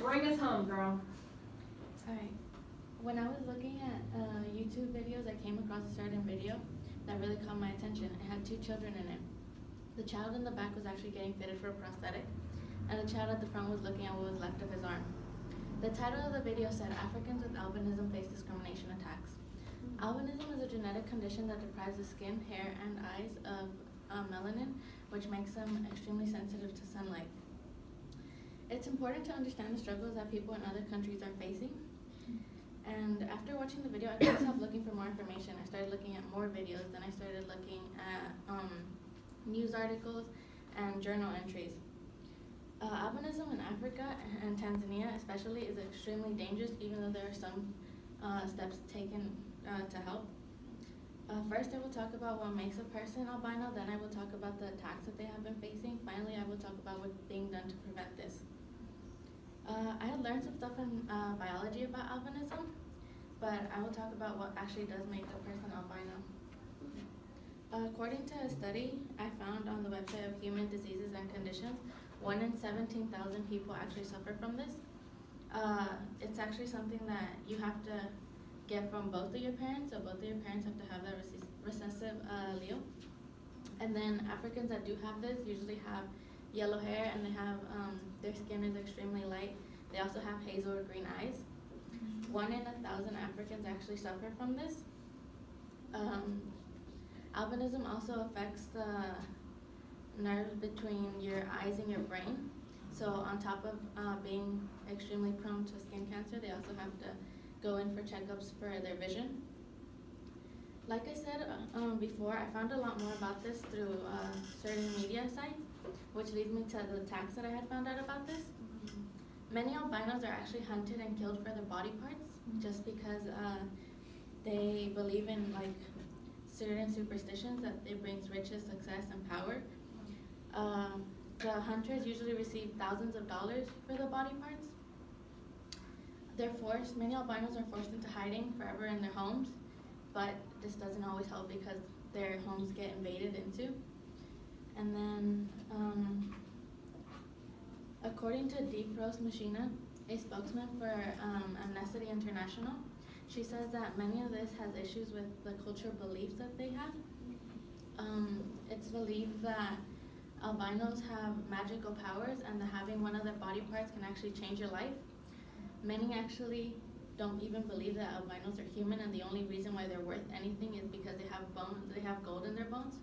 Bring us home, girl. Alright. When I was looking at YouTube videos, I came across a certain video that really caught my attention. It had two children in it. The child in the back was actually getting fitted for a prosthetic, and the child at the front was looking at what was left of his arm. The title of the video said, Africans with albinism face discrimination attacks. Albinism is a genetic condition that deprives the skin, hair, and eyes of melanin, which makes them extremely sensitive to sunlight. It's important to understand the struggles that people in other countries are facing. And after watching the video, I couldn't stop looking for more information. I started looking at more videos, then I started looking at news articles and journal entries. Albinism in Africa and Tanzania especially is extremely dangerous, even though there are some steps taken to help. First, I will talk about what makes a person albino, then I will talk about the attacks that they have been facing. Finally, I will talk about what's being done to prevent this. I had learned some stuff in biology about albinism, but I will talk about what actually does make a person albino. According to a study I found on the website of Human Diseases and Conditions, 1 in 17,000 people actually suffer from this. It's actually something that you have to get from both of your parents, so both of your parents have to have that recessive allele. And then Africans that do have this usually have yellow hair, and they have their skin is extremely light. They also have hazel or green eyes. 1 in 1,000 Africans actually suffer from this. Albinism also affects the nerves between your eyes and your brain. So on top of being extremely prone to skin cancer, they also have to go in for checkups for their vision. Like I said before, I found a lot more about this through certain media sites, which leads me to the attacks that I had found out about this. Many albinos are actually hunted and killed for their body parts just because they believe in like certain superstitions that it brings riches, success, and power. The hunters usually receive thousands of dollars for the body parts. Many albinos are forced into hiding forever in their homes, but this doesn't always help because their homes get invaded into. And then, according to Deep Rose Machina, a spokesman for Amnesty International, she says that many of this has issues with the cultural beliefs that they have. It's believed that albinos have magical powers and that having one of their body parts can actually change your life. Many actually don't even believe that albinos are human, and the only reason why they're worth anything is because they have gold in their bones.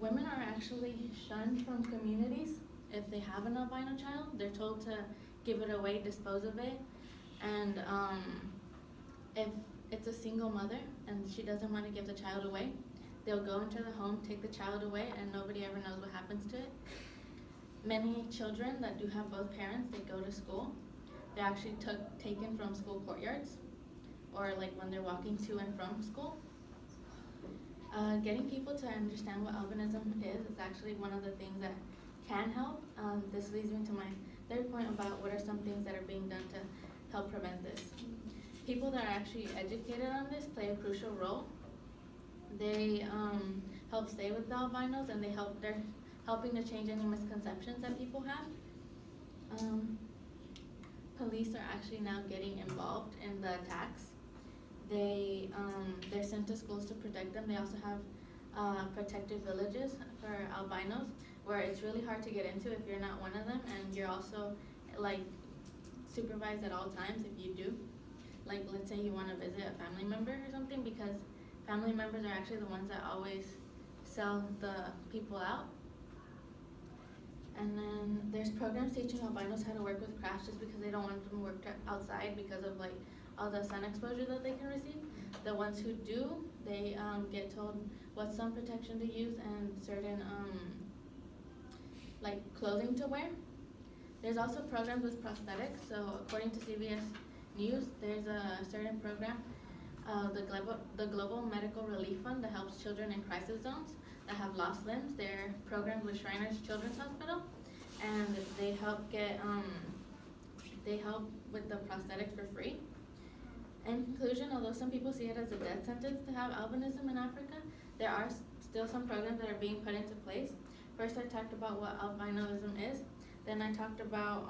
Women are actually shunned from communities if they have an albino child. They're told to give it away, dispose of it, and if it's a single mother and she doesn't want to give the child away, they'll go into the home, take the child away, and nobody ever knows what happens to it. Many children that do have both parents, they go to school. They're actually taken from school courtyards, or like when they're walking to and from school. Getting people to understand what albinism is actually one of the things that can help. This leads me to my third point about what are some things that are being done to help prevent this. People that are actually educated on this play a crucial role. They help stay with the albinos, and they're helping to change any misconceptions that people have. Police are actually now getting involved in the attacks. They're sent to schools to protect them. They also have protective villages for albinos, where it's really hard to get into if you're not one of them, and you're also like supervised at all times if you do. Like, let's say you want to visit a family member or something, because family members are actually the ones that always sell the people out. And then there's programs teaching albinos how to work with crafts, just because they don't want them to work outside because of like all the sun exposure that they can receive. The ones who do, they get told what sun protection to use and certain like clothing to wear. There's also programs with prosthetics. So according to CBS News, there's a certain program, the Global Medical Relief Fund, that helps children in crisis zones that have lost limbs. They're programmed with Shriners Children's Hospital, and they help with the prosthetics for free. In conclusion, although some people see it as a death sentence to have albinism in Africa, there are still some programs that are being put into place. First, I talked about what albinism is. Then I talked about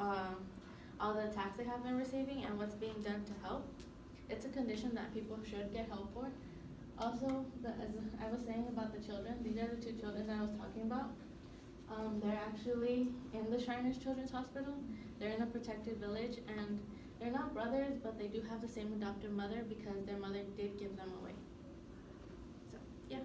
all the attacks they have been receiving and what's being done to help. It's a condition that people should get help for. Also, as I was saying about the children, these are the two children that I was talking about. They're actually in the Shriners Children's Hospital. They're in a protected village, and they're not brothers, but they do have the same adopted mother because their mother did give them away. So, yeah.